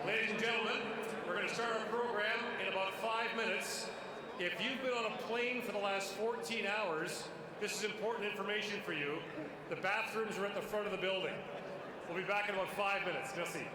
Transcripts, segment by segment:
Ladies and gentlemen, we're going to start our program in about 5 minutes. If you've been on a plane for the last 14 hours, this is important information for you. The bathrooms are at the front of the building. We'll be back in about 5 minutes. Merci.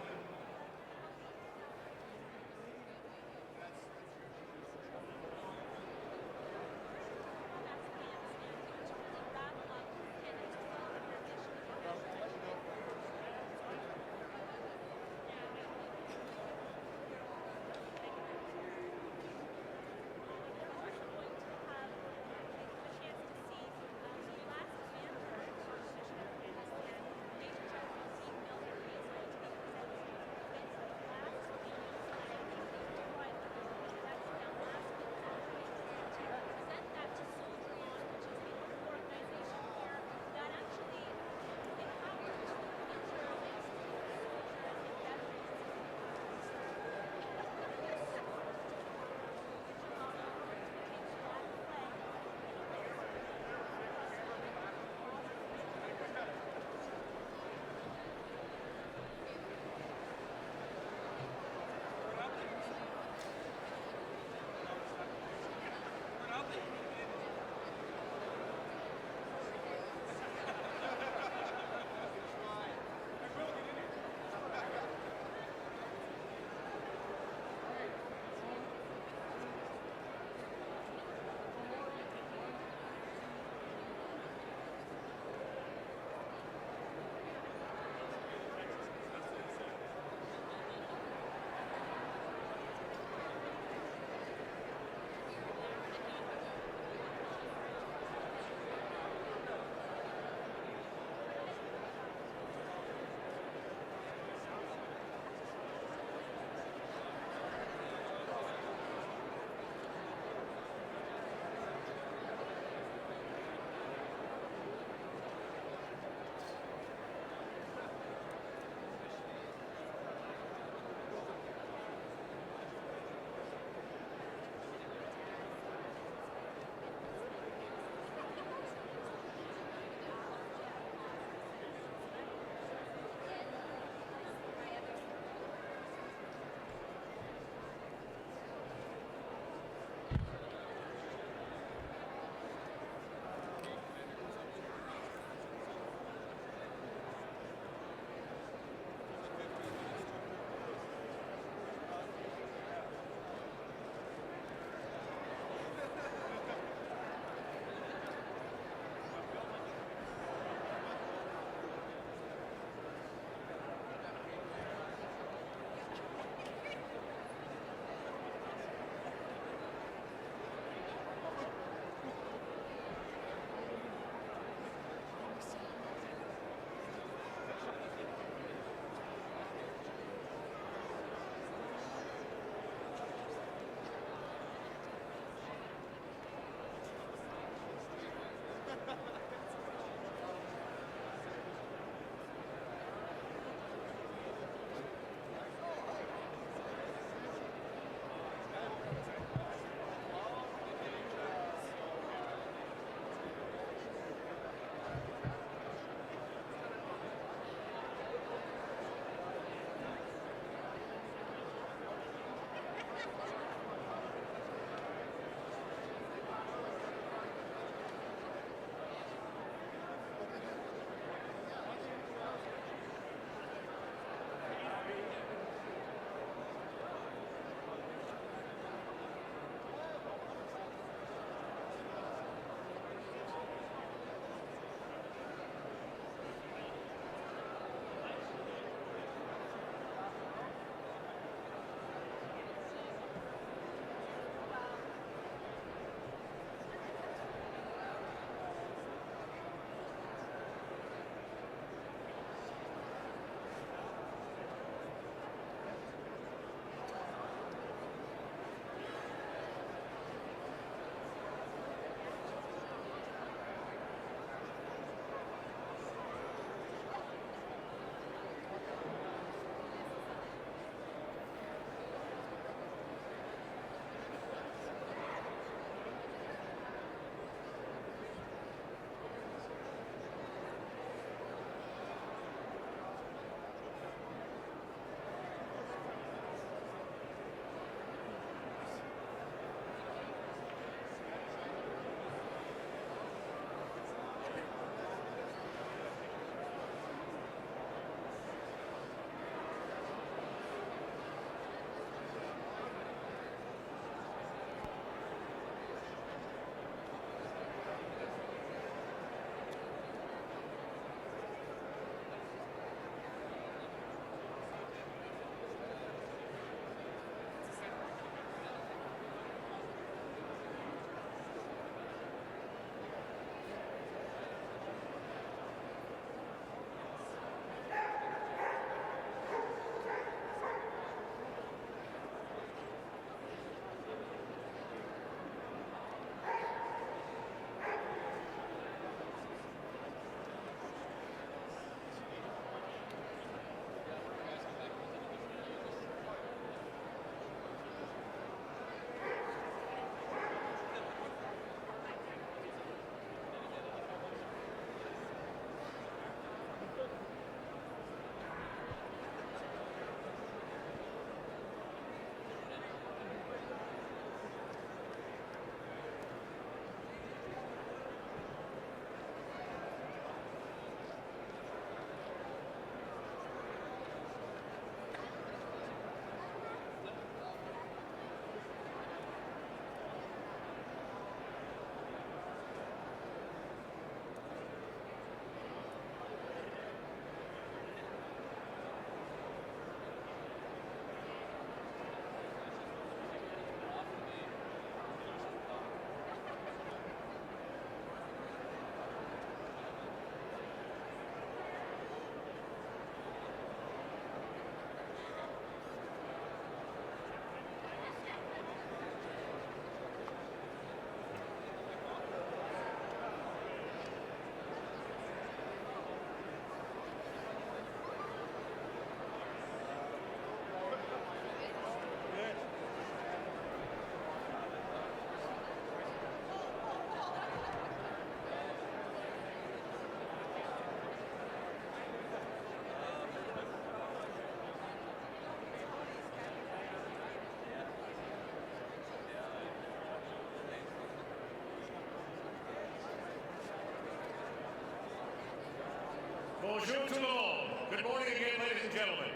Bonjour tout le monde. Good morning again, ladies and gentlemen.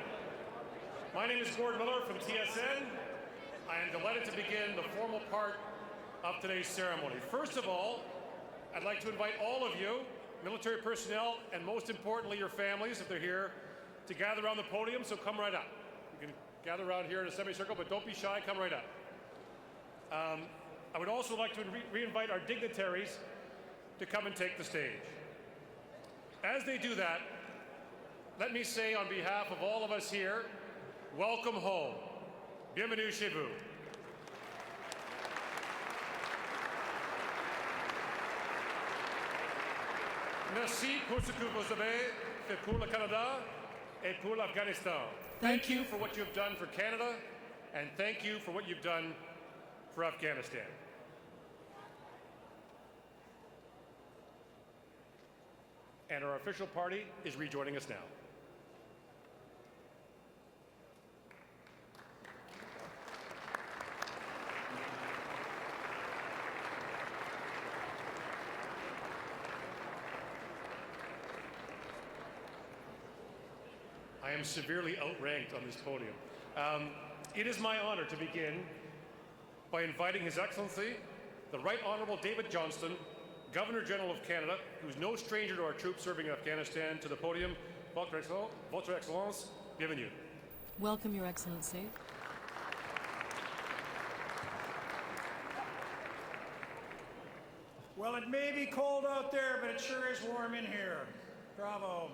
My name is Gord Miller from TSN. I am delighted to begin the formal part of today's ceremony. First of all, I'd like to invite all of you, military personnel, and most importantly your families, if they're here, to gather around the podium, so come right up. You can gather around here in a semicircle, but don't be shy, come right up. I would also like to re-invite our dignitaries to come and take the stage. As they do that, let me say on behalf of all of us here, welcome home. Bienvenue chez vous. Merci pour ce que vous avez fait pour le Canada et pour l'Afghanistan. Thank you for what you've done for Canada, and thank you for what you've done for Afghanistan. And our official party is rejoining us now. I am severely outranked on this podium. It is my honor to begin by inviting His Excellency, the Right Honourable David Johnston, Governor General of Canada, who's no stranger to our troops serving in Afghanistan, to the podium. Votre Excellence, bienvenue. Welcome, Your Excellency. Well, it may be cold out there, but it sure is warm in here. Bravo.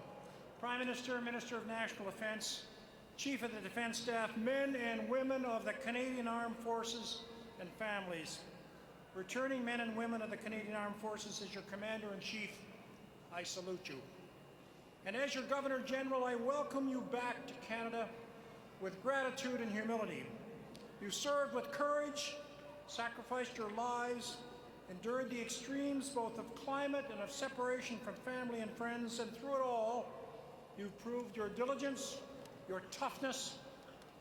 Prime Minister, Minister of National Defence, Chief of the Defence Staff, men and women of the Canadian Armed Forces and families. Returning men and women of the Canadian Armed Forces, as your Commander-in-Chief, I salute you. And as your Governor General, I welcome you back to Canada with gratitude and humility. You served with courage, sacrificed your lives, endured the extremes both of climate and of separation from family and friends, and through it all, you've proved your diligence, your toughness,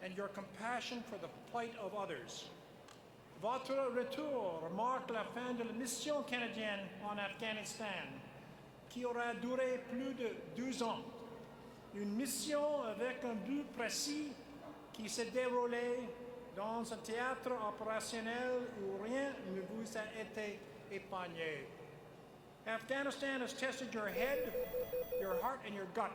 and your compassion for the plight of others. Votre retour marque la fin de la mission canadienne en Afghanistan, qui aura duré plus de 12 ans. Une mission avec un but précis qui s'est déroulée dans un théâtre opérationnel où rien ne vous a été épargné. Afghanistan has tested your head, your heart, and your gut.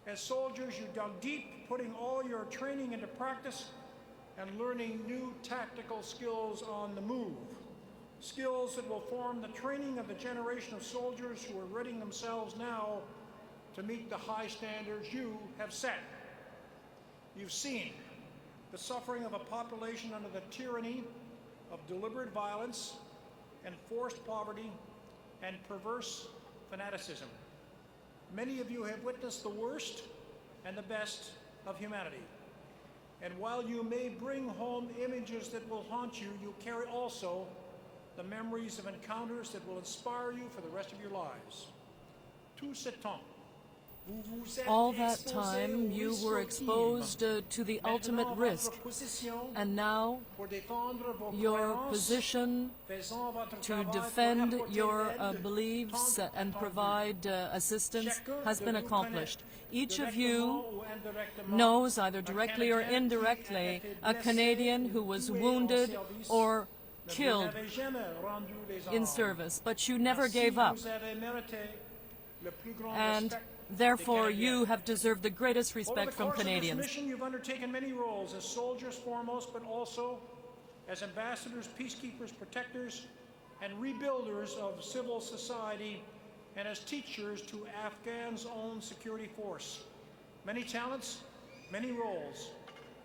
As soldiers, you dug deep, putting all your training into practice and learning new tactical skills on the move. Skills that will form the training of the generation of soldiers who are readying themselves now to meet the high standards you have set. You've seen the suffering of a population under the tyranny of deliberate violence and forced poverty and perverse fanaticism. Many of you have witnessed the worst and the best of humanity. And while you may bring home images that will haunt you, you carry also the memories of encounters that will inspire you for the rest of your lives. Tout ce temps, all that time you were exposed to the ultimate risk, and now your position to defend your beliefs and provide assistance has been accomplished. Each of you knows, either directly or indirectly, a Canadian who was wounded or killed in service, but you never gave up. And therefore, you have deserved the greatest respect from Canadians. Over the course of this mission, you've undertaken many roles as soldiers foremost, but also as ambassadors, peacekeepers, protectors, and rebuilders of civil society, and as teachers to Afghan's own security force. Many talents, many roles.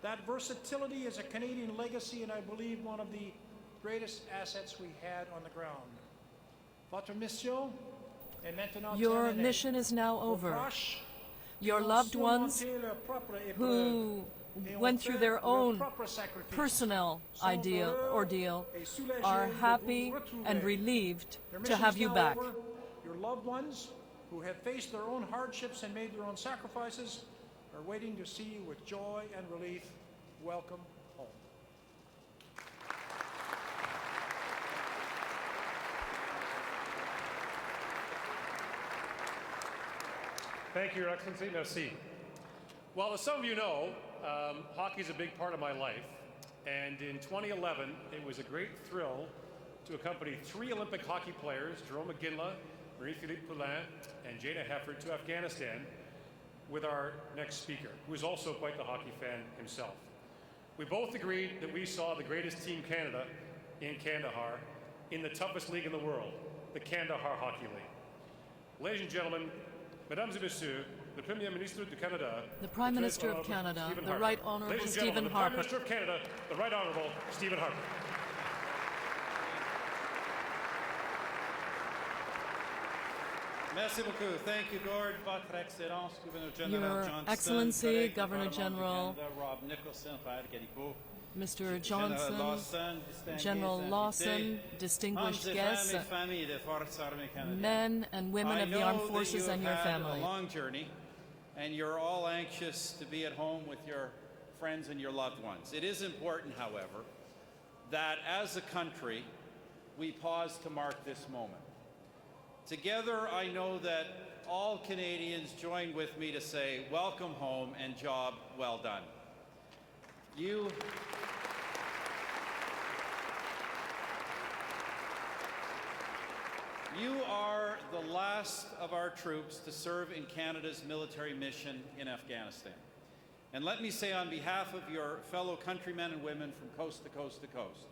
That versatility is a Canadian legacy, and I believe one of the greatest assets we had on the ground. Votre mission. Your mission is now over. Your loved ones who went through their own personal ordeal are happy and relieved to have you back. Your loved ones who have faced their own hardships and made their own sacrifices are waiting to see you with joy and relief. Welcome home. Thank you, Your Excellency. Merci. Well, as some of you know, hockey is a big part of my life. And in 2011, it was a great thrill to accompany 3 Olympic hockey players, Jerome McGinley, Marie-Philippe Poulin, and Jana Hefford, to Afghanistan with our next speaker, who is also quite the hockey fan himself. We both agreed that we saw the greatest Team Canada in Kandahar in the toughest league in the world, the Kandahar Hockey League. Ladies and gentlemen, Mesdames et Messieurs, the Premier Minister du Canada, The Prime Minister of Canada, the Right Honourable Stephen Harper. Prime Minister of Canada, the Right Honourable Stephen Harper. Merci beaucoup. Thank you, Gord. Votre Excellence, Governor General Your Johnston, Excellency, collègue Governor du Parlement General du Canada, Rob Nicholson, frère Galipo, Mr. General Johnson, Lawson, distingués General invités, Lawson, distinguished hommes et guests, femmes et familles des Forces armées canadiennes. men and women of the armed forces and your I know that you have family. had a long journey, and you're all anxious to be at home with your friends and your loved ones. It is important, however, that as a country, we pause to mark this moment. Together, I know that all Canadians join with me to say, welcome home and job well done. You are the last of our troops to serve in Canada's military mission in Afghanistan. And let me say on behalf of your fellow countrymen and women from coast to coast to coast,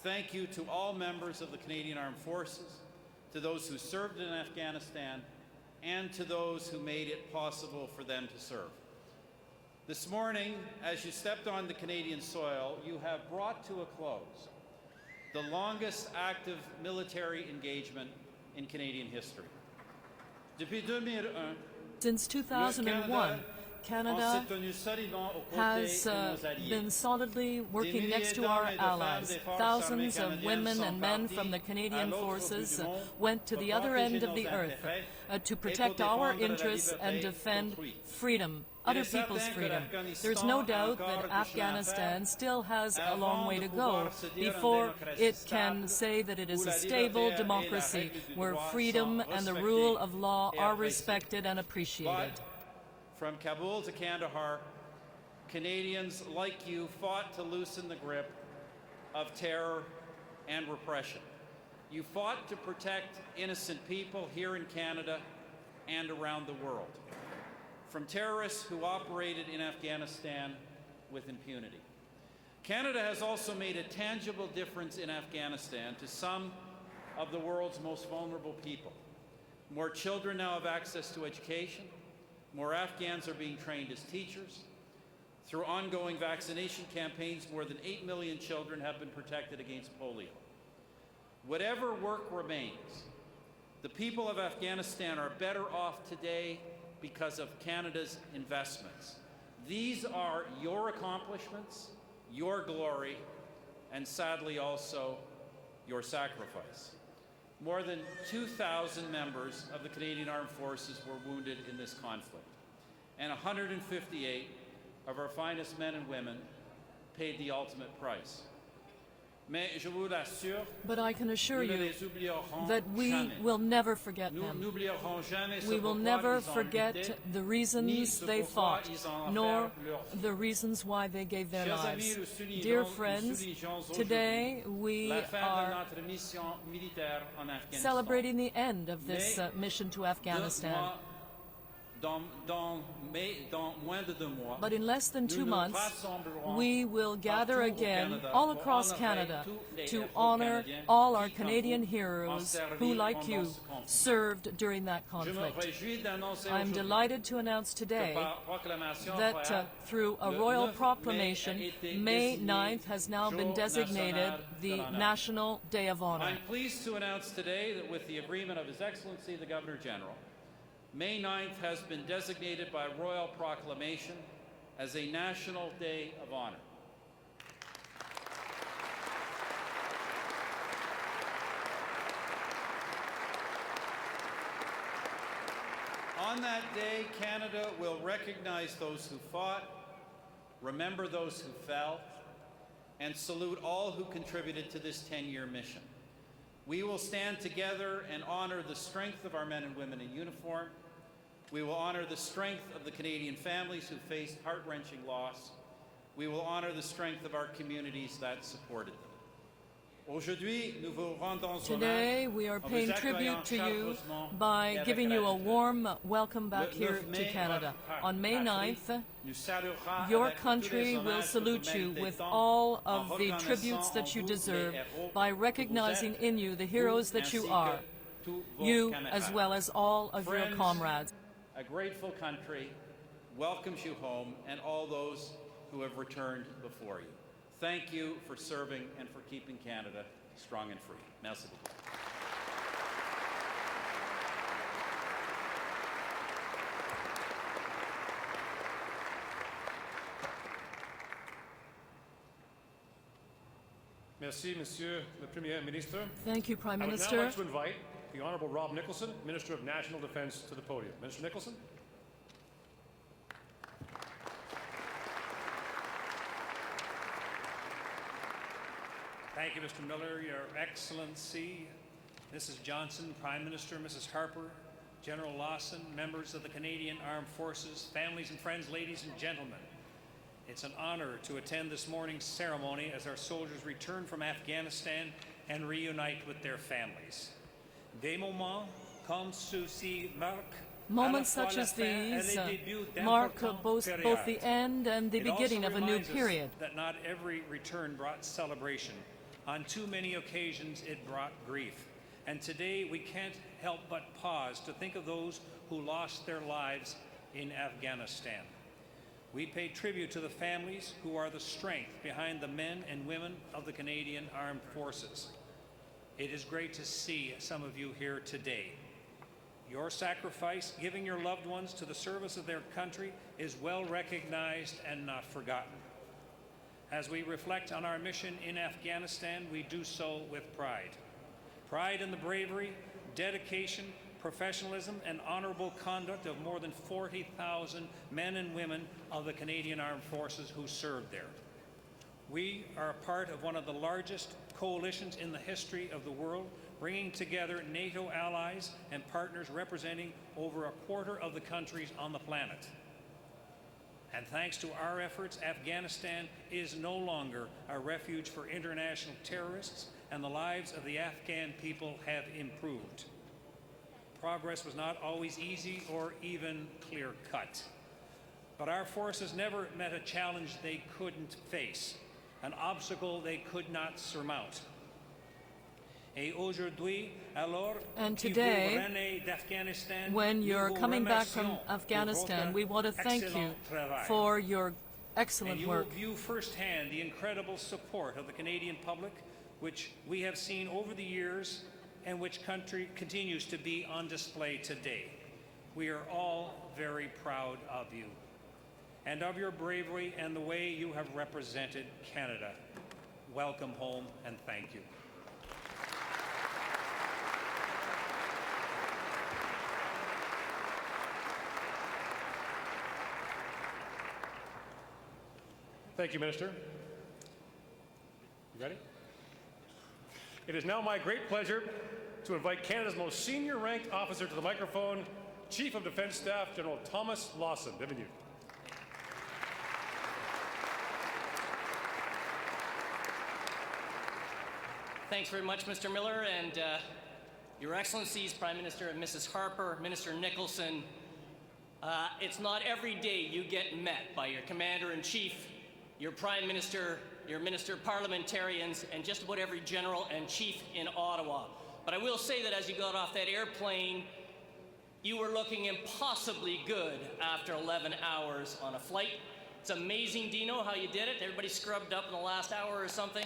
thank you to all members of the Canadian Armed Forces, to those who served in Afghanistan, and to those who made it possible for them to serve. This morning, as you stepped on the Canadian soil, you have brought to a close the longest active military engagement in Canadian history. Depuis 2001, Since 2001, Canada has been solidly working next to our allies. Thousands of women and men from the Canadian forces went to the other end of the earth to protect our interests and defend freedom, other people's freedom. There's no doubt that Afghanistan still has a long way to go before it can say that it is a stable democracy where freedom and the rule of law are respected and appreciated. From Kabul to Kandahar, Canadians like you fought to loosen the grip of terror and repression. You fought to protect innocent people here in Canada and around the world from terrorists who operated in Afghanistan with impunity. Canada has also made a tangible difference in Afghanistan to some of the world's most vulnerable people. More children now have access to education. More Afghans are being trained as teachers. Through ongoing vaccination campaigns, more than 8 million children have been protected against polio. Whatever work remains, the people of Afghanistan are better off today because of Canada's investments. These are your accomplishments, your glory, and sadly also your sacrifice. More than 2,000 members of the Canadian Armed Forces were wounded in this conflict, and 158 of our finest men and women paid the ultimate price. But I can assure you that we will never forget them. We will never forget the reasons they fought, nor the reasons why they gave their lives. Dear friends, today we are celebrating the end of this mission to Afghanistan. But in less than 2 months, we will gather again all across Canada to honor all our Canadian heroes who, like you, served during that conflict. I am delighted to announce today that through a royal proclamation, May 9th has now been designated the National Day of Honor. I'm pleased to announce today that with the agreement of His Excellency the Governor General, May 9th has been designated by royal proclamation as a National Day of Honor. On that day, Canada will recognize those who fought, remember those who fell, and salute all who contributed to this 10-year mission. We will stand together and honor the strength of our men and women in uniform, We will honor the strength of the Canadian families who faced heart-wrenching loss. We will honor the strength of our communities that supported them. Today, we are paying tribute to you by giving you a warm welcome back here to Canada. On May 9th, your country will salute you with all of the tributes that you deserve by recognizing in you the heroes that you are, you as well as all of your comrades. A grateful country welcomes you home and all those who have returned before you. Thank you for serving and for keeping Canada strong and free. Merci beaucoup. Merci, Monsieur le Premier Ministre. Thank you, Prime I would Minister. now like to invite the Honourable Rob Nicholson, Minister of National Defence, to the podium. Minister Nicholson. Thank you, Mr. Miller, Your Excellency, Mrs. Johnston, Prime Minister, Mrs. Harper, General Lawson, members of the Canadian Armed Forces, families and friends, ladies and gentlemen. It's an honor to attend this morning's ceremony as our soldiers return from Afghanistan and reunite with their families. Des moments comme ceux-ci marquent Moments such as these mark both the end and the beginning of a new period. That not every return brought celebration. On too many occasions, it brought grief. And today, we can't help but pause to think of those who lost their lives in Afghanistan. We pay tribute to the families who are the strength behind the men and women of the Canadian Armed Forces. It is great to see some of you here today. Your sacrifice, giving your loved ones to the service of their country, is well recognized and not forgotten. As we reflect on our mission in Afghanistan, we do so with pride. Pride in the bravery, dedication, professionalism, and honorable conduct of more than 40,000 men and women of the Canadian Armed Forces who served there. We are a part of one of the largest coalitions in the history of the world, bringing together NATO allies and partners representing over a quarter of the countries on the planet. And thanks to our efforts, Afghanistan is no longer a refuge for international terrorists, and the lives of the Afghan people have improved. Progress was not always easy or even clear-cut. But our forces never met a challenge they couldn't face, an obstacle they could not surmount. And today, when you're coming back from Afghanistan, we want to thank you for your excellent work. And you will view firsthand the incredible support of the Canadian public, which we have seen over the years and which country continues to be on display today. We are all very proud of you and of your bravery and the way you have represented Canada. Welcome home and thank you. Thank you, Minister. You ready? It is now my great pleasure to invite Canada's most senior ranked officer to the microphone, Chief of Defence Staff, General Thomas Lawson. Bienvenue. Thanks very much, Mr. Miller, and Your Excellencies, Prime Minister and Mrs. Harper, Minister Nicholson. It's not every day you get met by your Commander-in-Chief, your Prime Minister, your Minister Parliamentarians, and just about every General and Chief in Ottawa. But I will say that as you got off that airplane, you were looking impossibly good after 11 hours on a flight. It's amazing, Dino, how you did it. Everybody scrubbed up in the last hour or something.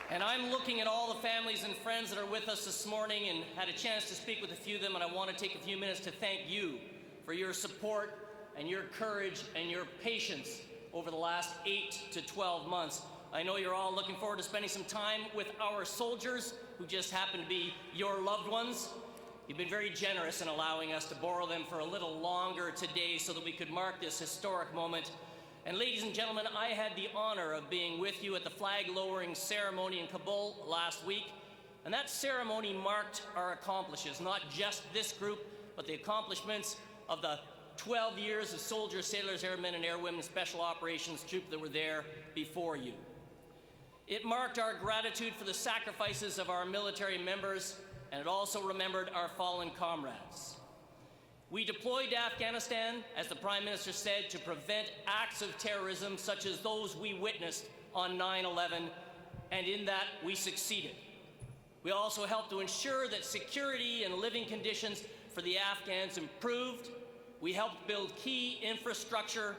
And I'm looking at all the families and friends that are with us this morning and had a chance to speak with a few of them, and I want to take a few minutes to thank you for your support and your courage and your patience over the last 8 to 12 months. I know you're all looking forward to spending some time with our soldiers who just happen to be your loved ones. You've been very generous in allowing us to borrow them for a little longer today so that we could mark this historic moment. And ladies and gentlemen, I had the honor of being with you at the flag-lowering ceremony in Kabul last week. And that ceremony marked our accomplishments, not just this group, but the accomplishments of the 12 years of soldiers, sailors, airmen, and airwomen special operations troop that were there before you. It marked our gratitude for the sacrifices of our military members, and it also remembered our fallen comrades. We deployed to Afghanistan, as the Prime Minister said, to prevent acts of terrorism such as those we witnessed on 9/11, and in that we succeeded. We also helped to ensure that security and living conditions for the Afghans improved. We helped build key infrastructure.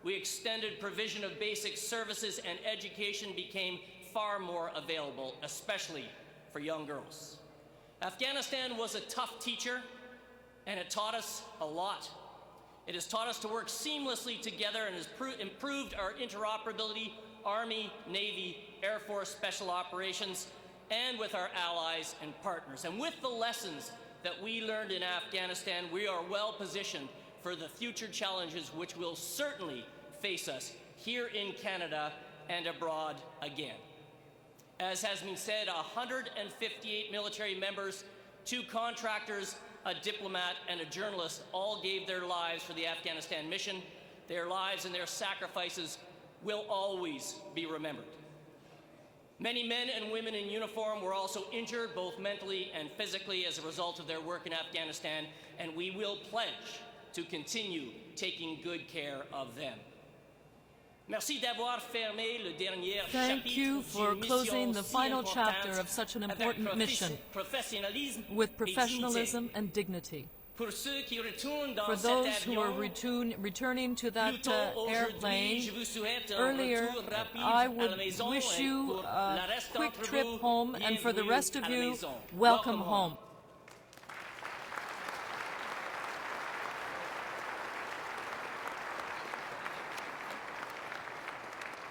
We extended provision of basic services, and education became far more available, especially for young girls. Afghanistan was a tough teacher, and it taught us a lot. It has taught us to work seamlessly together and has improved our interoperability, Army, Navy, Air Force Special Operations, and with our allies and partners. And with the lessons that we learned in Afghanistan, we are well positioned for the future challenges which will certainly face us here in Canada and abroad again. As has been said, 158 military members, 2 contractors, a diplomat, and a journalist all gave their lives for the Afghanistan mission. Their lives and their sacrifices will always be remembered. Many men and women in uniform were also injured, both mentally and physically, as a result of their work in Afghanistan, and we will pledge to continue taking good care of them. Thank you for closing the final chapter of such an important mission with professionalism and dignity. For those who are returning to that airplane earlier, I would wish you a quick trip home, and for the rest of you, welcome home.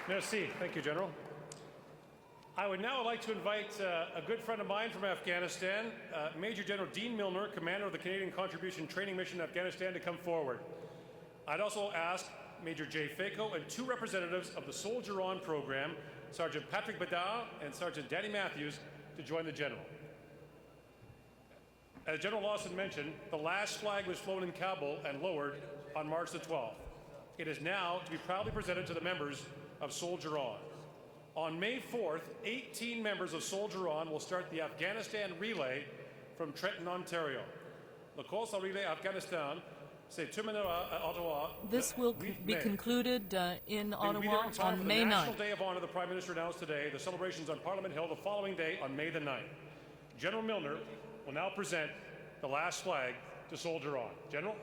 Merci. Thank you, General. I would now like to invite a good friend of mine from Afghanistan, Major General Dean Milner, Commander of the Canadian Contribution Training Mission in Afghanistan, to come forward. I'd also ask Major Jay Faco and 2 representatives of the Soldier On program, Sergeant Patrick Badar and Sergeant Danny Matthews, to join the General. As General Lawson mentioned, the last flag was flown in Kabul and lowered on March the 12th. It is now to be proudly presented to the members of Soldier On. On May 4th, 18 members of Soldier On will start the Afghanistan relay from Trenton, Ontario. La course en relais Afghanistan se terminera à Ottawa. This will be concluded in Ottawa on May 9th. National Day of Honor the Prime Minister announced today. The celebrations on Parliament Hill the following day on May the 9th. General Milner will now present the last flag to Soldier On. General?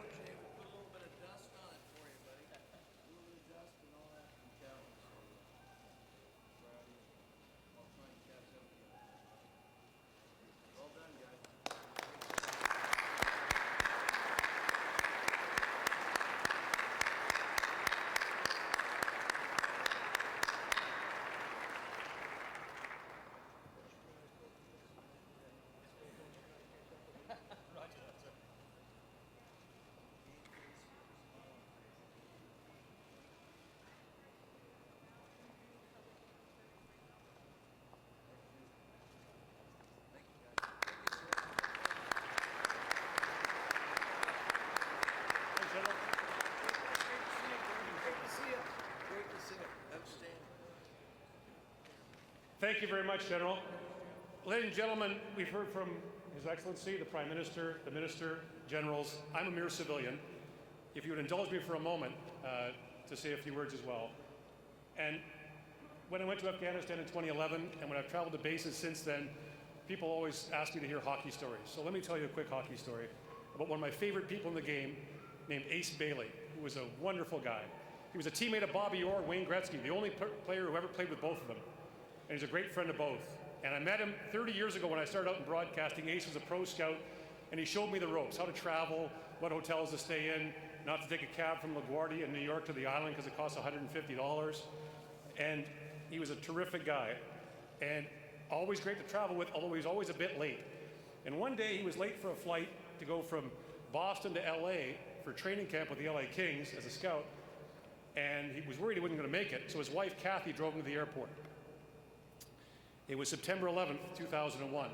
Thank you very much, General. Ladies and gentlemen, we've heard from His Excellency, the Prime Minister, the Minister, Generals. I'm a mere civilian. If you would indulge me for a moment to say a few words as well. And when I went to Afghanistan in 2011, and when I've traveled to bases since then, people always ask me to hear hockey stories. So let me tell you a quick hockey story about one of my favorite people in the game named Ace Bailey, who was a wonderful guy. He was a teammate of Bobby Orr, Wayne Gretzky, the only player who ever played with both of them. And he's a great friend of both. And I met him 30 years ago when I started out in broadcasting. Ace was a pro scout, and he showed me the ropes, how to travel, what hotels to stay in, not to take a cab from LaGuardia in New York to the island because it costs $150. And he was a terrific guy, and always great to travel with, although he was always a bit late. And one day he was late for a flight to go from Boston to LA for training camp with the LA Kings as a scout, and he was worried he wasn't going to make it, so his wife Kathy drove him to the airport. It was September 11th, 2001.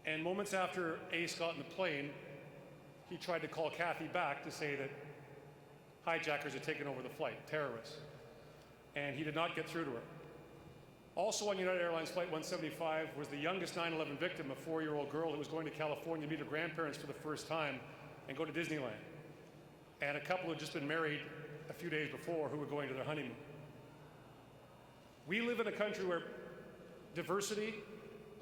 And moments after Ace got in the plane, he tried to call Kathy back to say that hijackers had taken over the flight, terrorists. And he did not get through to her. Also on United Airlines Flight 175 was the youngest 9/11 victim, a 4-year-old girl who was going to California to meet her grandparents for the first time and go to Disneyland. And a couple who had just been married a few days before who were going to their honeymoon. We live in a country where diversity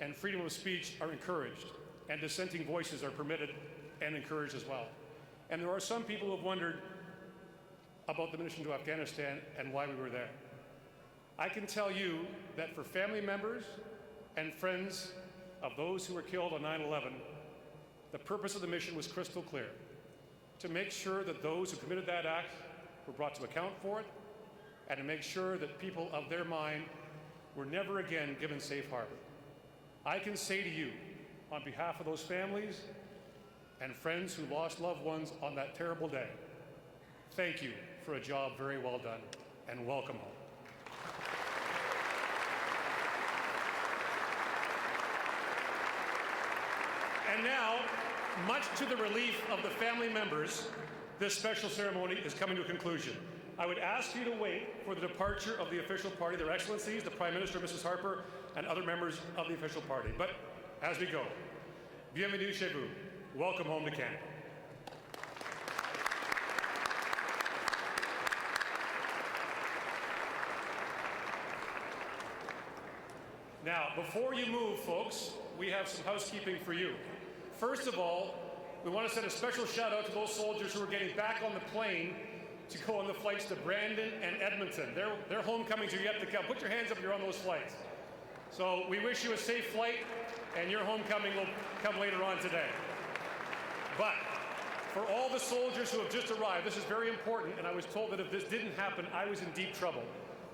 and freedom of speech are encouraged, and dissenting voices are permitted and encouraged as well. And there are some people who have wondered about the mission to Afghanistan and why we were there. I can tell you that for family members and friends of those who were killed on 9/11, the purpose of the mission was crystal clear: to make sure that those who committed that act were brought to account for it, and to make sure that people of their mind were never again given safe harbor. I can say to you, on behalf of those families and friends who lost loved ones on that terrible day, thank you for a job very well done, and welcome home. And now, much to the relief of the family members, this special ceremony is coming to a conclusion. I would ask you to wait for the departure of the official party, Their Excellencies, the Prime Minister, Mrs. Harper, and other members of the official party. But as we go, bienvenue chez vous. Welcome home to Canada. Now, before you move, folks, we have some housekeeping for you. First of all, we want to send a special shout out to those soldiers who are getting back on the plane to go on the flights to Brandon and Edmonton. Their homecomings are yet to come. Put your hands up if you're on those flights. So we wish you a safe flight, and your homecoming will come later on today. But for all the soldiers who have just arrived, this is very important, and I was told that if this didn't happen, I was in deep trouble.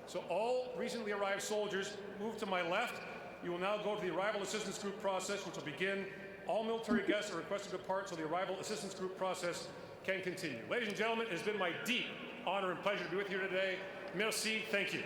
So all recently arrived soldiers, move to my left. You will now go to the Arrival Assistance Group process, which will begin. All military guests are requested to depart so the Arrival Assistance Group process can continue. Ladies and gentlemen, it has been my deep honor and pleasure to be with you today. Merci, thank you.